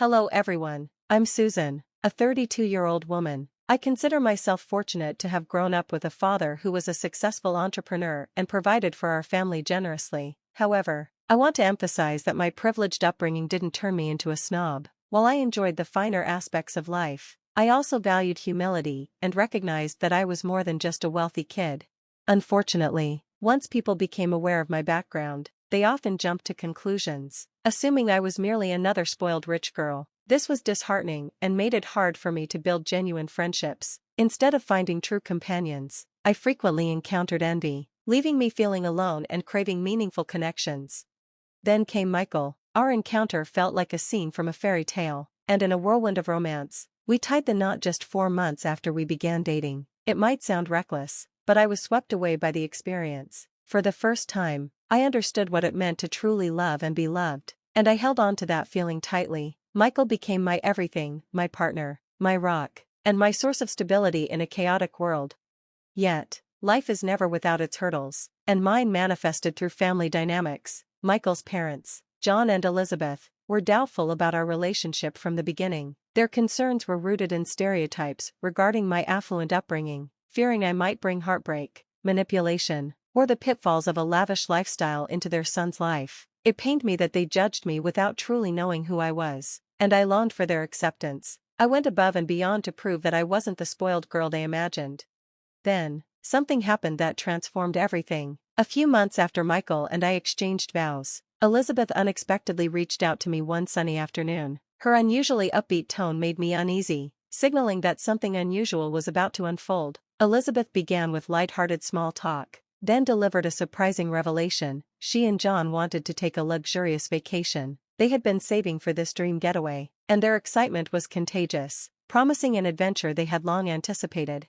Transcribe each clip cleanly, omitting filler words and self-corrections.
Hello everyone, I'm Susan, a 32-year-old woman. I consider myself fortunate to have grown up with a father who was a successful entrepreneur and provided for our family generously. However, I want to emphasize that my privileged upbringing didn't turn me into a snob. While I enjoyed the finer aspects of life, I also valued humility and recognized that I was more than just a wealthy kid. Unfortunately, once people became aware of my background, they often jumped to conclusions, assuming I was merely another spoiled rich girl. This was disheartening and made it hard for me to build genuine friendships. Instead of finding true companions, I frequently encountered envy, leaving me feeling alone and craving meaningful connections. Then came Michael. Our encounter felt like a scene from a fairy tale, and in a whirlwind of romance, we tied the knot just 4 months after we began dating. It might sound reckless, but I was swept away by the experience. For the first time, I understood what it meant to truly love and be loved, and I held on to that feeling tightly. Michael became my everything, my partner, my rock, and my source of stability in a chaotic world. Yet, life is never without its hurdles, and mine manifested through family dynamics. Michael's parents, John and Elizabeth, were doubtful about our relationship from the beginning. Their concerns were rooted in stereotypes regarding my affluent upbringing, fearing I might bring heartbreak, manipulation, or the pitfalls of a lavish lifestyle into their son's life. It pained me that they judged me without truly knowing who I was, and I longed for their acceptance. I went above and beyond to prove that I wasn't the spoiled girl they imagined. Then, something happened that transformed everything. A few months after Michael and I exchanged vows, Elizabeth unexpectedly reached out to me one sunny afternoon. Her unusually upbeat tone made me uneasy, signaling that something unusual was about to unfold. Elizabeth began with light-hearted small talk, then delivered a surprising revelation. She and John wanted to take a luxurious vacation. They had been saving for this dream getaway, and their excitement was contagious, promising an adventure they had long anticipated.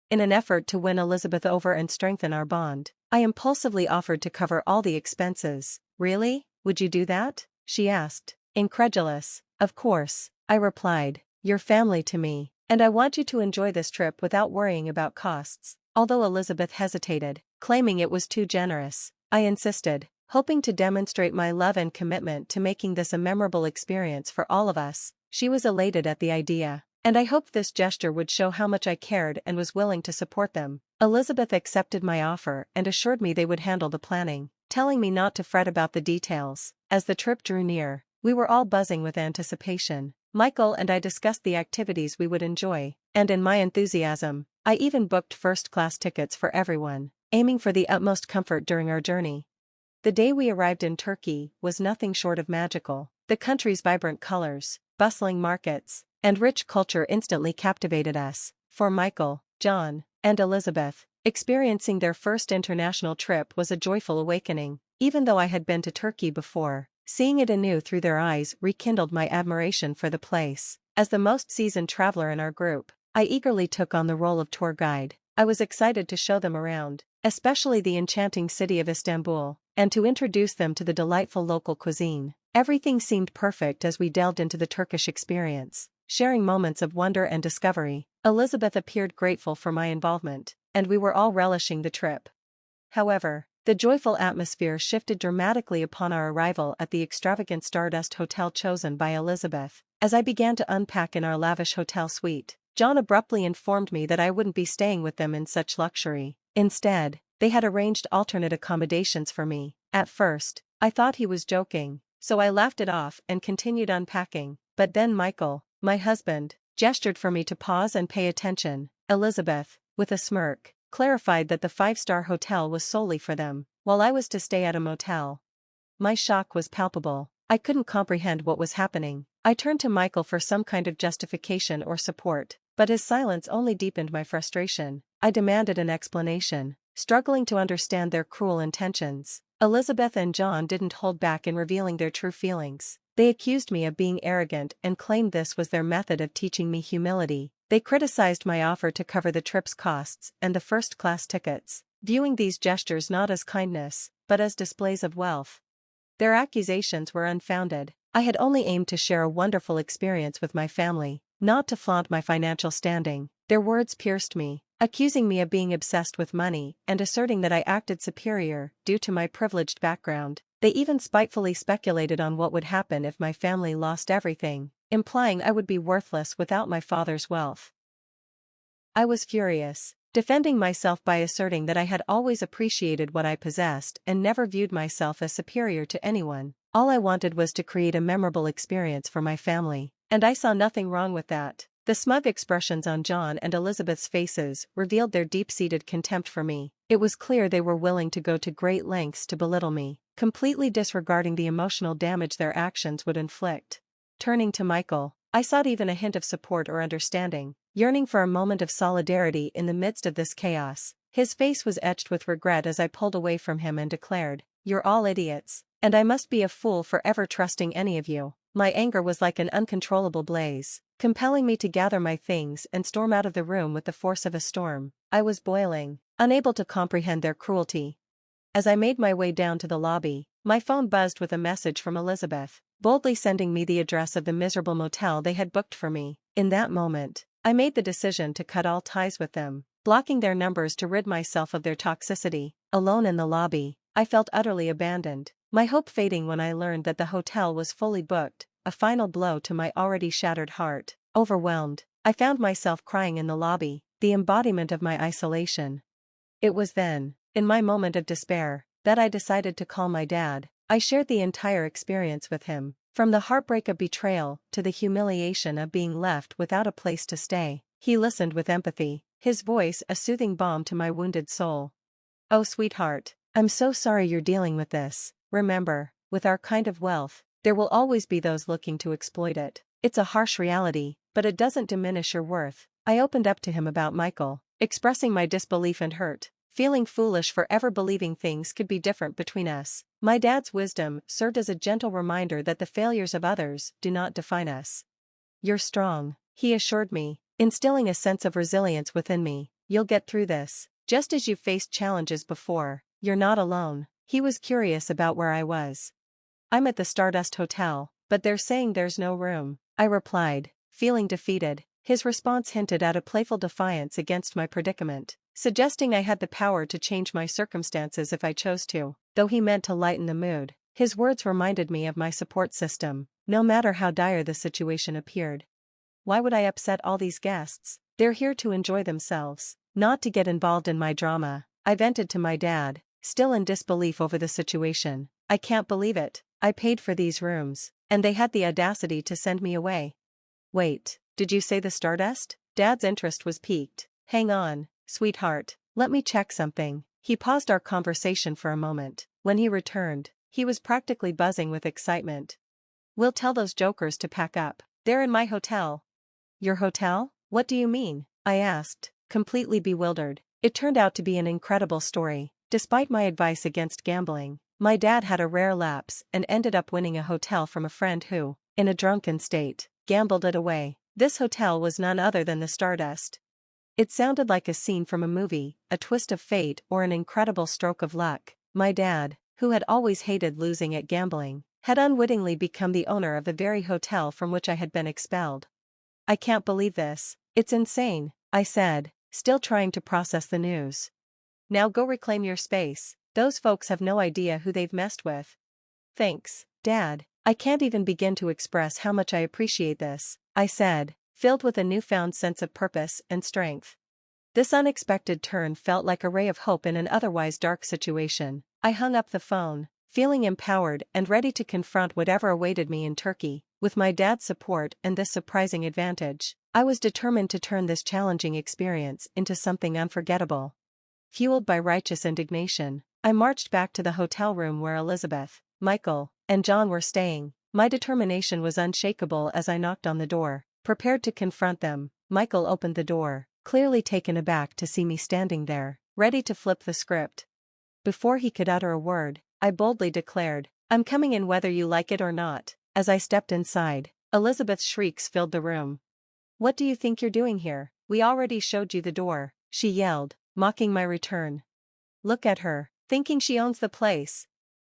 In an effort to win Elizabeth over and strengthen our bond, I impulsively offered to cover all the expenses. "Really? Would you do that?" she asked, incredulous. "Of course," I replied. "You're family to me, and I want you to enjoy this trip without worrying about costs." Although Elizabeth hesitated, claiming it was too generous, I insisted, hoping to demonstrate my love and commitment to making this a memorable experience for all of us. She was elated at the idea, and I hoped this gesture would show how much I cared and was willing to support them. Elizabeth accepted my offer and assured me they would handle the planning, telling me not to fret about the details. As the trip drew near, we were all buzzing with anticipation. Michael and I discussed the activities we would enjoy, and in my enthusiasm, I even booked first-class tickets for everyone, aiming for the utmost comfort during our journey. The day we arrived in Turkey was nothing short of magical. The country's vibrant colors, bustling markets, and rich culture instantly captivated us. For Michael, John, and Elizabeth, experiencing their first international trip was a joyful awakening. Even though I had been to Turkey before, seeing it anew through their eyes rekindled my admiration for the place. As the most seasoned traveler in our group, I eagerly took on the role of tour guide. I was excited to show them around, especially the enchanting city of Istanbul, and to introduce them to the delightful local cuisine. Everything seemed perfect as we delved into the Turkish experience, sharing moments of wonder and discovery. Elizabeth appeared grateful for my involvement, and we were all relishing the trip. However, the joyful atmosphere shifted dramatically upon our arrival at the extravagant Stardust Hotel chosen by Elizabeth. As I began to unpack in our lavish hotel suite, John abruptly informed me that I wouldn't be staying with them in such luxury. Instead, they had arranged alternate accommodations for me. At first, I thought he was joking, so I laughed it off and continued unpacking. But then Michael, my husband, gestured for me to pause and pay attention. Elizabeth, with a smirk, clarified that the 5-star hotel was solely for them, while I was to stay at a motel. My shock was palpable. I couldn't comprehend what was happening. I turned to Michael for some kind of justification or support, but his silence only deepened my frustration. I demanded an explanation, struggling to understand their cruel intentions. Elizabeth and John didn't hold back in revealing their true feelings. They accused me of being arrogant and claimed this was their method of teaching me humility. They criticized my offer to cover the trip's costs and the first-class tickets, viewing these gestures not as kindness, but as displays of wealth. Their accusations were unfounded. I had only aimed to share a wonderful experience with my family, not to flaunt my financial standing. Their words pierced me, accusing me of being obsessed with money and asserting that I acted superior due to my privileged background. They even spitefully speculated on what would happen if my family lost everything. implying I would be worthless without my father's wealth. I was furious, defending myself by asserting that I had always appreciated what I possessed and never viewed myself as superior to anyone. All I wanted was to create a memorable experience for my family, and I saw nothing wrong with that. The smug expressions on John and Elizabeth's faces revealed their deep-seated contempt for me. It was clear they were willing to go to great lengths to belittle me, completely disregarding the emotional damage their actions would inflict. Turning to Michael, I sought even a hint of support or understanding, yearning for a moment of solidarity in the midst of this chaos. His face was etched with regret as I pulled away from him and declared, "You're all idiots, and I must be a fool for ever trusting any of you." My anger was like an uncontrollable blaze, compelling me to gather my things and storm out of the room with the force of a storm. I was boiling, unable to comprehend their cruelty. As I made my way down to the lobby, my phone buzzed with a message from Elizabeth, boldly sending me the address of the miserable motel they had booked for me. In that moment, I made the decision to cut all ties with them, blocking their numbers to rid myself of their toxicity. Alone in the lobby, I felt utterly abandoned, my hope fading when I learned that the hotel was fully booked, a final blow to my already shattered heart. Overwhelmed, I found myself crying in the lobby, the embodiment of my isolation. It was then, in my moment of despair, that I decided to call my dad. I shared the entire experience with him, from the heartbreak of betrayal to the humiliation of being left without a place to stay. He listened with empathy, his voice a soothing balm to my wounded soul. "Oh, sweetheart, I'm so sorry you're dealing with this. Remember, with our kind of wealth, there will always be those looking to exploit it. It's a harsh reality, but it doesn't diminish your worth." I opened up to him about Michael, expressing my disbelief and hurt, feeling foolish for ever believing things could be different between us. My dad's wisdom served as a gentle reminder that the failures of others do not define us. "You're strong," he assured me, instilling a sense of resilience within me. "You'll get through this. Just as you've faced challenges before, you're not alone." He was curious about where I was. "I'm at the Stardust Hotel, but they're saying there's no room," I replied, feeling defeated. His response hinted at a playful defiance against my predicament, suggesting I had the power to change my circumstances if I chose to. Though he meant to lighten the mood, his words reminded me of my support system, no matter how dire the situation appeared. Why would I upset all these guests? They're here to enjoy themselves, not to get involved in my drama. I vented to my dad, still in disbelief over the situation. "I can't believe it. I paid for these rooms, and they had the audacity to send me away." "Wait, did you say the Stardust?" Dad's interest was piqued. "Hang on, sweetheart, let me check something." He paused our conversation for a moment. When he returned, he was practically buzzing with excitement. "We'll tell those jokers to pack up. They're in my hotel." "Your hotel? What do you mean?" I asked, completely bewildered. It turned out to be an incredible story. Despite my advice against gambling, my dad had a rare lapse and ended up winning a hotel from a friend who, in a drunken state, gambled it away. This hotel was none other than the Stardust. It sounded like a scene from a movie, a twist of fate or an incredible stroke of luck. My dad, who had always hated losing at gambling, had unwittingly become the owner of the very hotel from which I had been expelled. "I can't believe this. It's insane," I said, still trying to process the news. "Now go reclaim your space. Those folks have no idea who they've messed with." "Thanks, Dad. I can't even begin to express how much I appreciate this," I said, filled with a newfound sense of purpose and strength. This unexpected turn felt like a ray of hope in an otherwise dark situation. I hung up the phone, feeling empowered and ready to confront whatever awaited me in Turkey. With my dad's support and this surprising advantage, I was determined to turn this challenging experience into something unforgettable. Fueled by righteous indignation, I marched back to the hotel room where Elizabeth, Michael, and John were staying. My determination was unshakable as I knocked on the door, prepared to confront them. Michael opened the door, clearly taken aback to see me standing there, ready to flip the script. Before he could utter a word, I boldly declared, "I'm coming in whether you like it or not." As I stepped inside, Elizabeth's shrieks filled the room. "What do you think you're doing here? We already showed you the door," she yelled, mocking my return. "Look at her, thinking she owns the place."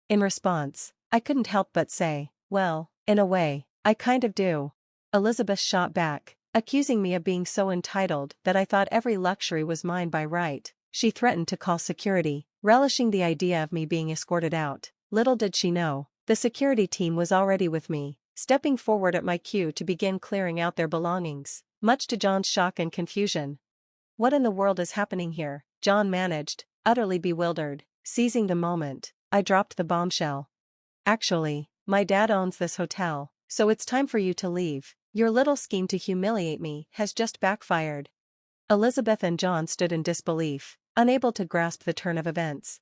In response, I couldn't help but say, "Well, in a way, I kind of do." Elizabeth shot back, accusing me of being so entitled that I thought every luxury was mine by right. She threatened to call security, relishing the idea of me being escorted out. Little did she know, the security team was already with me, stepping forward at my cue to begin clearing out their belongings, much to John's shock and confusion. "What in the world is happening here?" John managed, utterly bewildered. Seizing the moment, I dropped the bombshell. "Actually, my dad owns this hotel, so it's time for you to leave. Your little scheme to humiliate me has just backfired." Elizabeth and John stood in disbelief, unable to grasp the turn of events.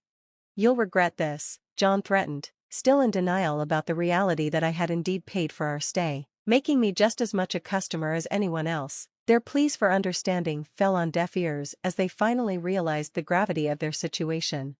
"You'll regret this," John threatened, still in denial about the reality that I had indeed paid for our stay, making me just as much a customer as anyone else. Their pleas for understanding fell on deaf ears as they finally realized the gravity of their situation.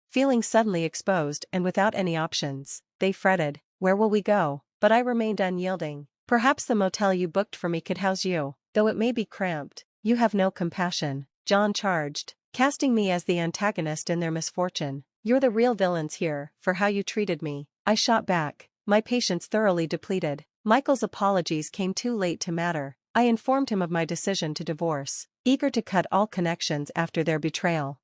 Feeling suddenly exposed and without any options, they fretted, "Where will we go?" But I remained unyielding. "Perhaps the motel you booked for me could house you, though it may be cramped." "You have no compassion," John charged, casting me as the antagonist in their misfortune. "You're the real villains here, for how you treated me." I shot back, my patience thoroughly depleted. Michael's apologies came too late to matter. I informed him of my decision to divorce, eager to cut all connections after their betrayal.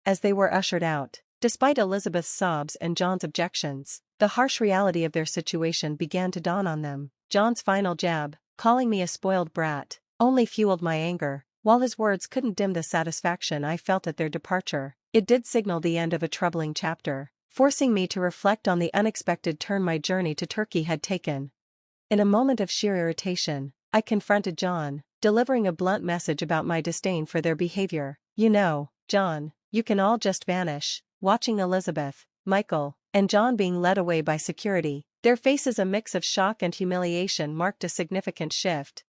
As they were ushered out, despite Elizabeth's sobs and John's objections, the harsh reality of their situation began to dawn on them. John's final jab, calling me a spoiled brat, only fueled my anger. While his words couldn't dim the satisfaction I felt at their departure, it did signal the end of a troubling chapter, forcing me to reflect on the unexpected turn my journey to Turkey had taken. In a moment of sheer irritation, I confronted John, delivering a blunt message about my disdain for their behavior. "You know, John, you can all just vanish." Watching Elizabeth, Michael, and John being led away by security, their faces a mix of shock and humiliation marked a significant shift.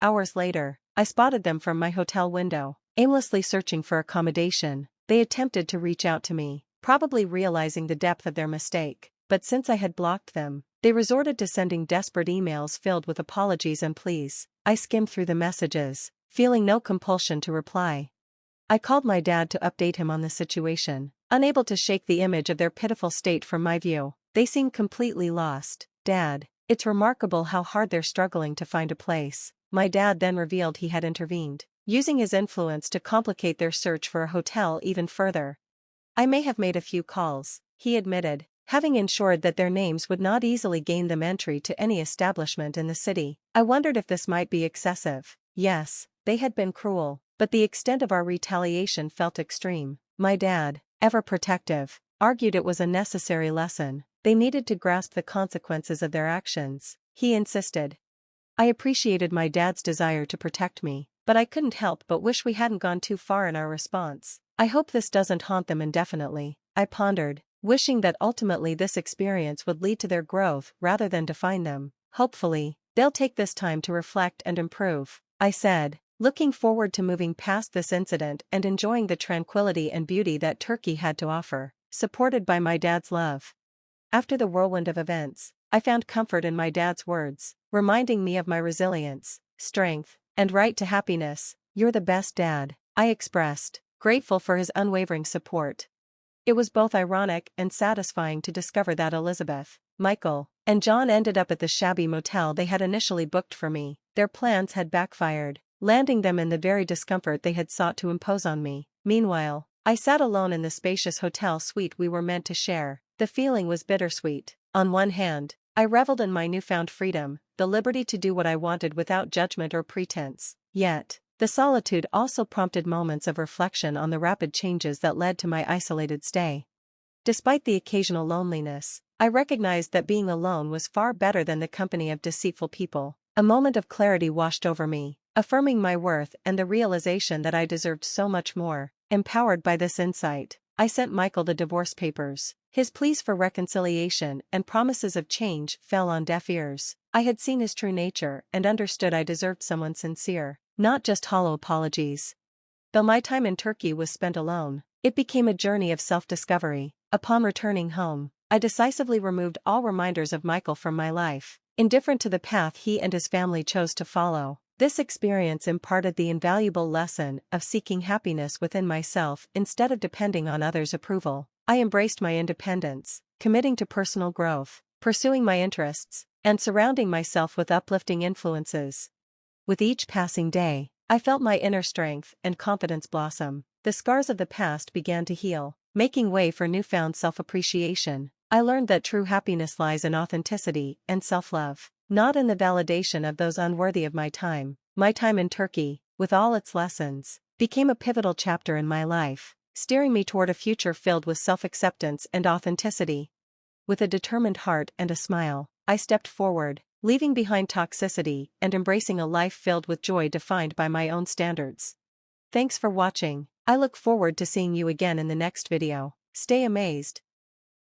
Hours later, I spotted them from my hotel window, aimlessly searching for accommodation. They attempted to reach out to me, probably realizing the depth of their mistake, but since I had blocked them, they resorted to sending desperate emails filled with apologies and pleas. I skimmed through the messages, feeling no compulsion to reply. I called my dad to update him on the situation, unable to shake the image of their pitiful state from my view. They seemed completely lost. "Dad, it's remarkable how hard they're struggling to find a place." My dad then revealed he had intervened, using his influence to complicate their search for a hotel even further. "I may have made a few calls," he admitted, having ensured that their names would not easily gain them entry to any establishment in the city. I wondered if this might be excessive. Yes, they had been cruel, but the extent of our retaliation felt extreme. My dad, ever protective, argued it was a necessary lesson. They needed to grasp the consequences of their actions. He insisted. I appreciated my dad's desire to protect me, but I couldn't help but wish we hadn't gone too far in our response. "I hope this doesn't haunt them indefinitely," I pondered, wishing that ultimately this experience would lead to their growth rather than define them. "Hopefully, they'll take this time to reflect and improve," I said, looking forward to moving past this incident and enjoying the tranquility and beauty that Turkey had to offer, supported by my dad's love. After the whirlwind of events, I found comfort in my dad's words, reminding me of my resilience, strength, and right to happiness. "You're the best dad," I expressed, grateful for his unwavering support. It was both ironic and satisfying to discover that Elizabeth, Michael, and John ended up at the shabby motel they had initially booked for me. Their plans had backfired, landing them in the very discomfort they had sought to impose on me. Meanwhile, I sat alone in the spacious hotel suite we were meant to share. The feeling was bittersweet. On one hand, I reveled in my newfound freedom, the liberty to do what I wanted without judgment or pretense. Yet, the solitude also prompted moments of reflection on the rapid changes that led to my isolated stay. Despite the occasional loneliness, I recognized that being alone was far better than the company of deceitful people. A moment of clarity washed over me, affirming my worth and the realization that I deserved so much more. Empowered by this insight, I sent Michael the divorce papers. His pleas for reconciliation and promises of change fell on deaf ears. I had seen his true nature and understood I deserved someone sincere, not just hollow apologies. Though my time in Turkey was spent alone, it became a journey of self-discovery. Upon returning home, I decisively removed all reminders of Michael from my life, indifferent to the path he and his family chose to follow. This experience imparted the invaluable lesson of seeking happiness within myself instead of depending on others' approval. I embraced my independence, committing to personal growth, pursuing my interests, and surrounding myself with uplifting influences. With each passing day, I felt my inner strength and confidence blossom. The scars of the past began to heal, making way for newfound self-appreciation. I learned that true happiness lies in authenticity and self-love. Not in the validation of those unworthy of my time. My time in Turkey, with all its lessons, became a pivotal chapter in my life, steering me toward a future filled with self-acceptance and authenticity. With a determined heart and a smile, I stepped forward, leaving behind toxicity and embracing a life filled with joy defined by my own standards. Thanks for watching. I look forward to seeing you again in the next video. Stay amazed.